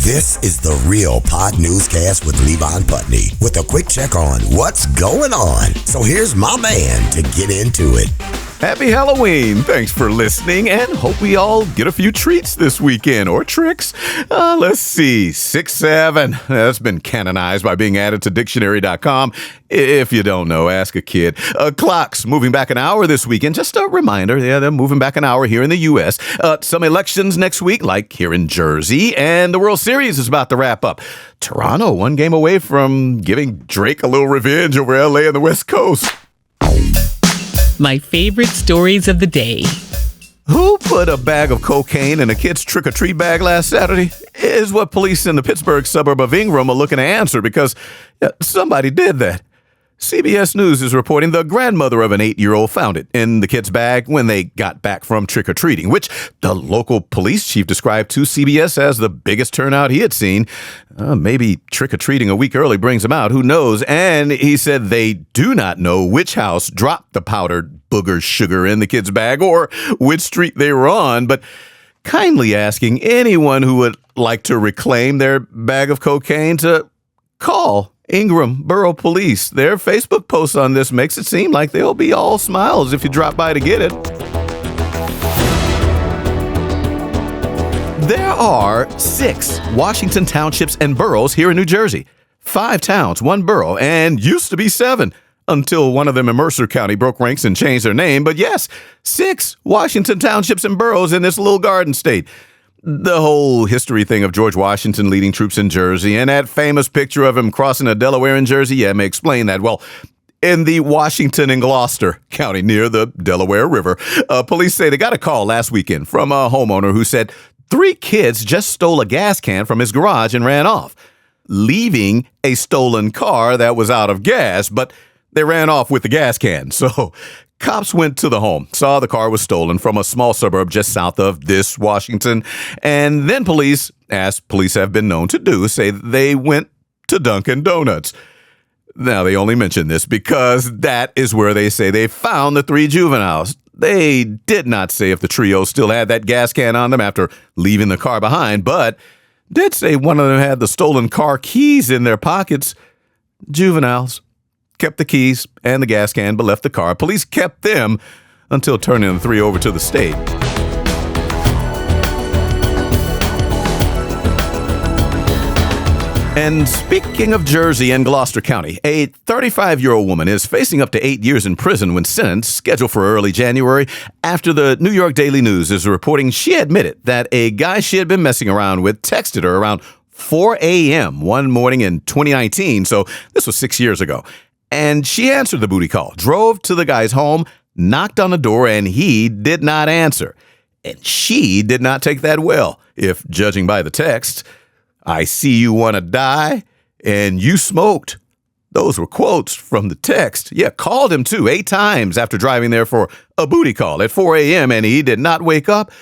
This is the Real Pod Newscast with Levon Putney with a quick check on what's going on. So here's my man to get into it. Happy Halloween. Thanks for listening and hope we all get a few treats this weekend or tricks. Let's see. 6-7. That's been canonized by being added to dictionary.com. If you don't know, ask a kid. Clocks moving back an hour this weekend. Just a reminder. Yeah, they're moving back an hour here in the U.S. Some elections next week, like here in Jersey, and the World Series is about to wrap up. Toronto, one game away from giving Drake a little revenge over L.A. and the West Coast. My favorite stories of the day. Who put a bag of cocaine in a kid's trick-or-treat bag last Saturday? Is what police in the Pittsburgh suburb of Ingram are looking to answer because somebody did that. CBS News is reporting the grandmother of an 8-year-old found it in the kid's bag when they got back from trick-or-treating, which the local police chief described to CBS as the biggest turnout he had seen. Maybe trick-or-treating a week early brings him out, who knows? And he said they do not know which house dropped the powdered booger sugar in the kid's bag or which street they were on, but kindly asking anyone who would like to reclaim their bag of cocaine to call Ingram Borough Police. Their Facebook post on this makes it seem like they'll be all smiles if you drop by to get it. There are 6 Washington townships and boroughs here in New Jersey. 5 towns, 1 borough, and used to be 7 until one of them in Mercer County broke ranks and changed their name. But yes, 6 Washington townships and boroughs in this little garden state. The whole history thing of George Washington leading troops in Jersey and that famous picture of him crossing the Delaware in Jersey, may explain that. Well, in the Washington and Gloucester County near the Delaware River, police say they got a call last weekend from a homeowner who said 3 kids just stole a gas can from his garage and ran off, leaving a stolen car that was out of gas, but they ran off with the gas can. So cops went to the home, saw the car was stolen from a small suburb just south of this Washington, and then police, as police have been known to do, say they went to Dunkin' Donuts. Now, they only mention this because that is where they say they found the 3 juveniles. They did not say if the trio still had that gas can on them after leaving the car behind, but did say one of them had the stolen car keys in their pockets. Juveniles kept the keys and the gas can, but left the car. Police kept them until turning the 3 over to the state. And speaking of Jersey and Gloucester County, a 35-year-old woman is facing up to 8 years in prison when sentenced, scheduled for early January, after the New York Daily News is reporting she admitted that a guy she had been messing around with texted her around 4 a.m. one morning in 2019, so this was 6 years ago. And she answered the booty call, drove to the guy's home, knocked on the door, and he did not answer. And she did not take that well, if judging by the text. I see you want to die, and you smoked. Those were quotes from the text. Yeah, called him too, 8 times after driving there for a booty call at 4 a.m., and he did not wake up.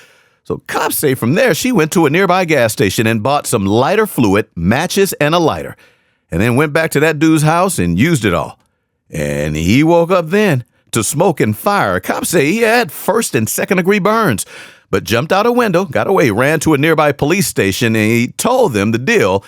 So cops say from there, she went to a nearby gas station and bought some lighter fluid, matches, and a lighter, and then went back to that dude's house and used it all. And he woke up then to smoke and fire. Cops say he had 1st and 2nd degree burns, but jumped out a window, got away, ran to a nearby police station, and he told them the deal.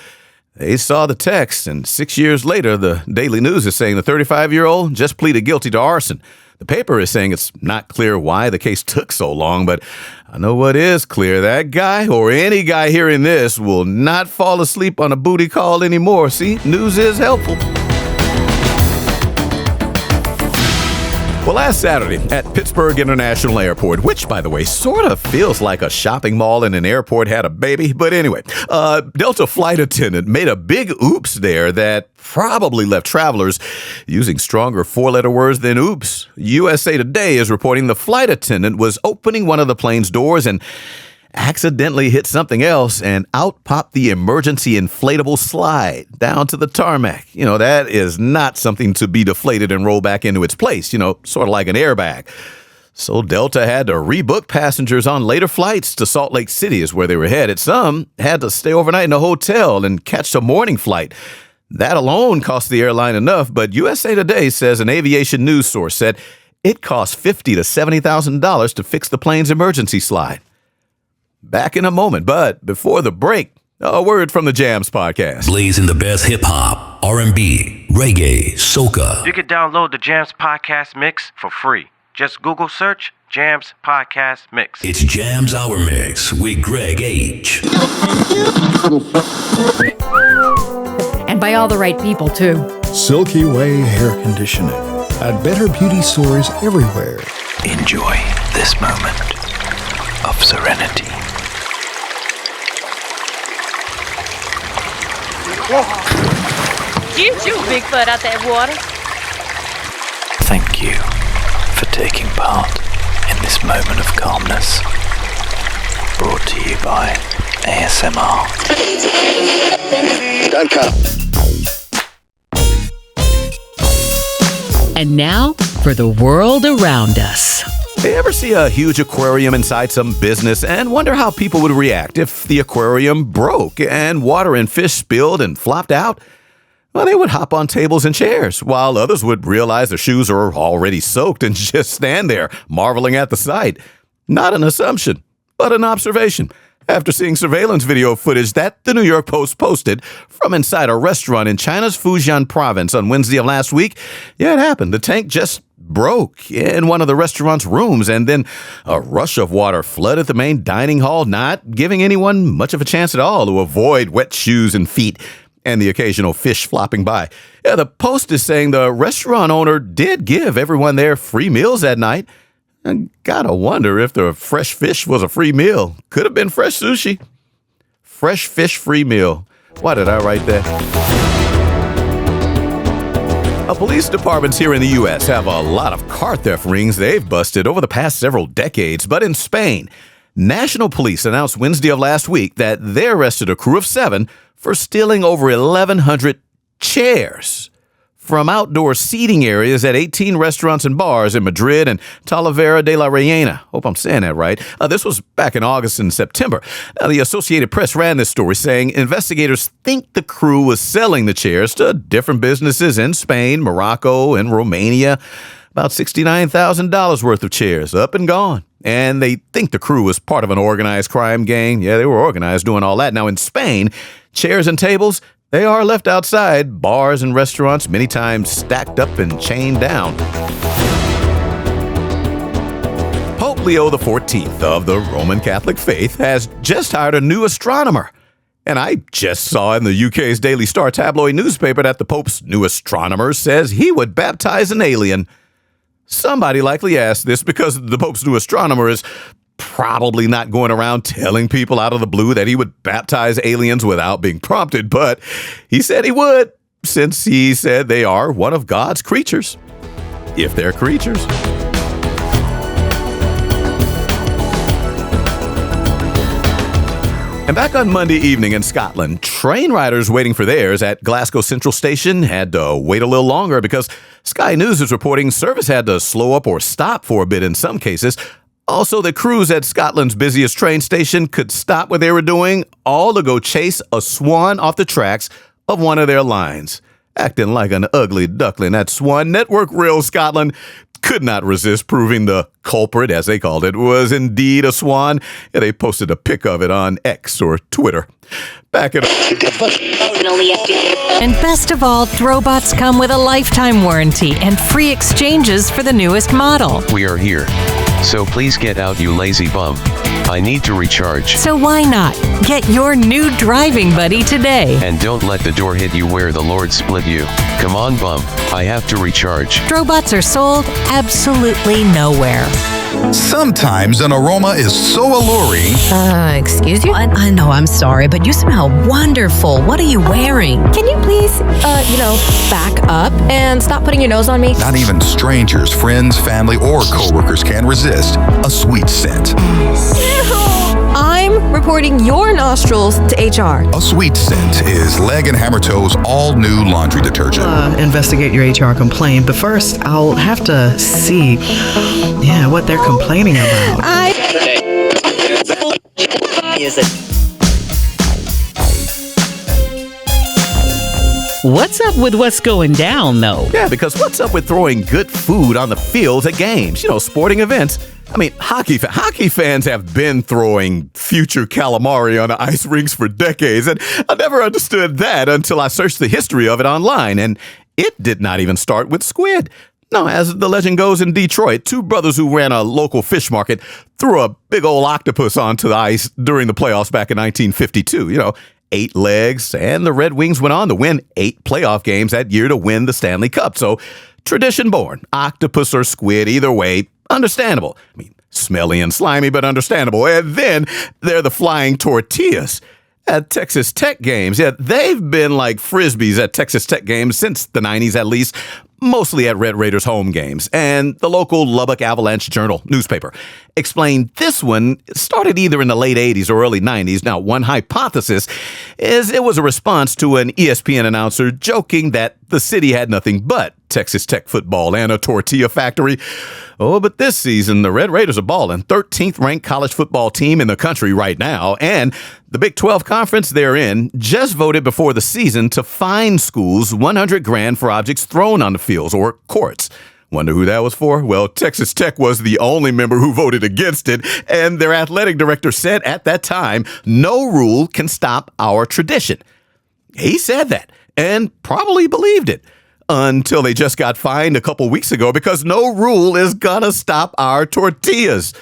They saw the text, and 6 years later, the Daily News is saying the 35-year-old just pleaded guilty to arson. The paper is saying it's not clear why the case took so long, but I know what is clear. That guy, or any guy hearing this, will not fall asleep on a booty call anymore. See, news is helpful. Well, last Saturday at Pittsburgh International Airport, which, by the way, sort of feels like a shopping mall and an airport had a baby. But anyway, Delta flight attendant made a big oops there that probably left travelers using stronger 4-letter words than oops. USA Today is reporting the flight attendant was opening one of the plane's doors and accidentally hit something else, and out popped the emergency inflatable slide down to the tarmac. That is not something to be deflated and roll back into its place, sort of like an airbag. So Delta had to rebook passengers on later flights to Salt Lake City is where they were headed. Some had to stay overnight in a hotel and catch a morning flight. That alone cost the airline enough, but USA Today says an aviation news source said it cost $50,000 to $70,000 to fix the plane's emergency slide. Back in a moment, but before the break, A word from the Jams podcast. Blazing the best hip-hop, R&B, reggae, soca. You can download the Jams Podcast Mix for free. Just Google search Jams Podcast Mix. It's Jams Hour Mix with Greg H. And by all the right people, too. Silky Way Hair Conditioning at better beauty stores everywhere. Enjoy this moment of serenity. You Bigfoot out that water. Thank you for taking part in this moment of calmness. Brought to you by ASMR. And now for the world around us. You ever see a huge aquarium inside some business and wonder how people would react if the aquarium broke and water and fish spilled and flopped out? Well, they would hop on tables and chairs, while others would realize their shoes are already soaked and just stand there, marveling at the sight. Not an assumption, but an observation. After seeing surveillance video footage that the New York Post posted from inside a restaurant in China's Fujian province on Wednesday of last week, yeah, it happened. The tank just broke in one of the restaurant's rooms, and then a rush of water flooded the main dining hall, not giving anyone much of a chance at all to avoid wet shoes and feet and the occasional fish flopping by. Yeah, the Post is saying the restaurant owner did give everyone there free meals that night. I gotta wonder if the fresh fish was a free meal. Could have been fresh sushi. Fresh fish free meal. Why did I write that? Police departments here in the U.S. have a lot of car theft rings they've busted over the past several decades. But in Spain, national police announced Wednesday of last week that they arrested a crew of 7 for stealing over 1,100 chairs from outdoor seating areas at 18 restaurants and bars in Madrid and Talavera de la Reina. Hope I'm saying that right. This was back in August and September. Now, the Associated Press ran this story saying investigators think the crew was selling the chairs to different businesses in Spain, Morocco, and Romania. About $69,000 worth of chairs, up and gone. And they think the crew was part of an organized crime gang. Yeah, they were organized doing all that. Now, in Spain, chairs and tables, they are left outside bars and restaurants, many times stacked up and chained down. Pope Leo XIV of the Roman Catholic faith has just hired a new astronomer. And I just saw in the UK's Daily Star tabloid newspaper that the Pope's new astronomer says he would baptize an alien. Somebody likely asked this because the Pope's new astronomer is probably not going around telling people out of the blue that he would baptize aliens without being prompted, but he said he would, since he said they are one of God's creatures, if they're creatures. And back on Monday evening in Scotland, train riders waiting for theirs at Glasgow Central Station had to wait a little longer because Sky News is reporting service had to slow up or stop for a bit in some cases. Also, the crews at Scotland's busiest train station could stop what they were doing, all to go chase a swan off the tracks of one of their lines. Acting like an ugly duckling, that Swan Network Rail Scotland could not resist proving the culprit, as they called it, was indeed a swan. Yeah, they posted a pic of it on X or Twitter. Back it up. And best of all, Throwbots come with a lifetime warranty and free exchanges for the newest model. We are here. So please get out, you lazy bum. I need to recharge. So why not? Get your new driving buddy today. And don't let the door hit you where the Lord split you. Come on, bum. I have to recharge. Throwbots are sold absolutely nowhere. Sometimes an aroma is so alluring. Excuse you? I know, I'm sorry, but you smell wonderful. What are you wearing? Can you please, back up and stop putting your nose on me? Not even strangers, friends, family, or coworkers can resist a sweet scent. I'm reporting your nostrils to HR. A sweet scent is Leg and Hammer Toe's all-new laundry detergent. Investigate your HR complaint, but first I'll have to see, what they're complaining about. What's up with what's going down, though? Yeah, because what's up with throwing good food on the fields at games, sporting events? I mean, hockey fans have been throwing future calamari on the ice rinks for decades, and I never understood that until I searched the history of it online, and it did not even start with squid. No, as the legend goes, in Detroit, two brothers who ran a local fish market threw a big old octopus onto the ice during the playoffs back in 1952. 8 legs, and the Red Wings went on to win 8 playoff games that year to win the Stanley Cup. So, tradition born, octopus or squid, either way, understandable. I mean, smelly and slimy, but understandable. And then they're the flying tortillas at Texas Tech games. Yeah, they've been like Frisbees at Texas Tech games since the 90s at least, mostly at Red Raiders home games. And the local Lubbock Avalanche Journal newspaper explained this one started either in the late 80s or early 90s. Now, one hypothesis is it was a response to an ESPN announcer joking that the city had nothing but Texas Tech football and a tortilla factory. Oh, but this season, the Red Raiders are balling. 13th ranked college football team in the country right now. And the Big 12 conference they're in just voted before the season to fine schools $100,000 for objects thrown on the fields or courts. Wonder who that was for? Well, Texas Tech was the only member who voted against it, and their athletic director said at that time, no rule can stop our tradition. He said that, and probably believed it, until they just got fined a couple weeks ago because no rule is gonna stop our tortillas.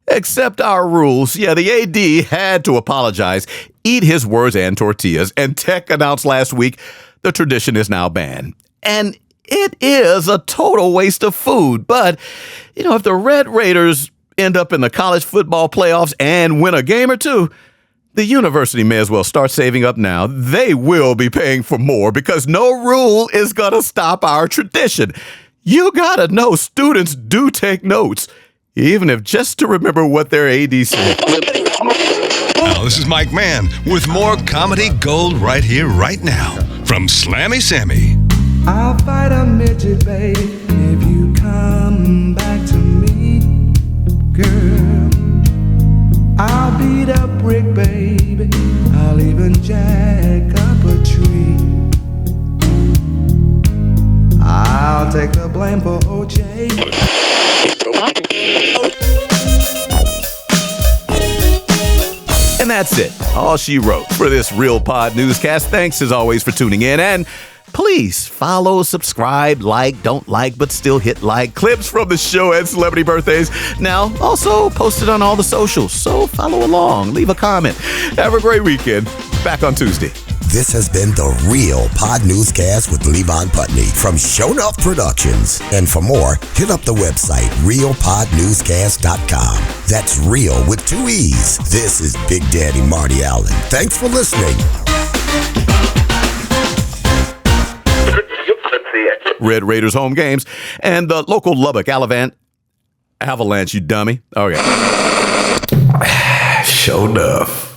Except our rules. Yeah, the AD had to apologize, eat his words and tortillas, and Tech announced last week the tradition is now banned. And it is a total waste of food. But, if the Red Raiders end up in the college football playoffs and win a game or two, the university may as well start saving up now. They will be paying for more because no rule is going to stop our tradition. You got to know students do take notes, even if just to remember what their AD said. Now, this is Mike Mann with more comedy gold right here, right now from Slammy Sammy. I'll fight a midget, babe, if you come back to me, girl. I'll beat a brick, baby. I'll even jack up a tree. I'll take the blame for OJ. And that's it. All she wrote for this Real Pod newscast. Thanks as always for tuning in, and please follow, subscribe, don't like, but still hit like. Clips from the show and celebrity birthdays now also posted on all the socials, so follow along, leave a comment. Have a great weekend. Back on Tuesday. This has been the Real Pod Newscast with Levon Putney from Show Enough Productions. And for more, hit up the website, realpodnewscast.com. That's real with 2 E's. This is Big Daddy Marty Allen. Thanks for listening. Red Raiders home games and the local Lubbock Avalanche, you dummy. Okay. Show enough.